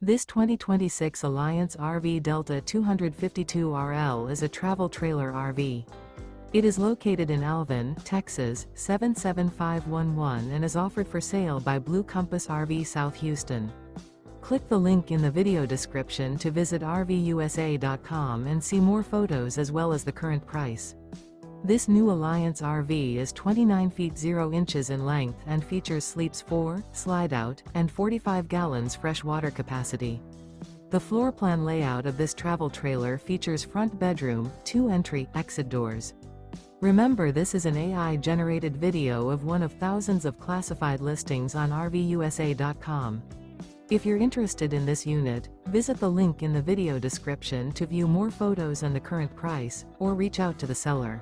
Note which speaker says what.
Speaker 1: This 2026 Alliance RV Delta 252RL is a travel trailer RV. It is located in Alvin, Texas, 77511 and is offered for sale by Blue Compass RV South Houston. Click the link in the video description to visit RVUSA.com and see more photos as well as the current price. This new Alliance RV is 29 feet 0 inches in length and features sleeps 4, Slideout, and 45 gallons fresh water capacity. The floor plan layout of this travel trailer features front bedroom, 2 entry/exit doors. Remember, this is an AI-generated video of one of thousands of classified listings on RVUSA.com. If you're interested in this unit, visit the link in the video description to view more photos and the current price, or reach out to the seller.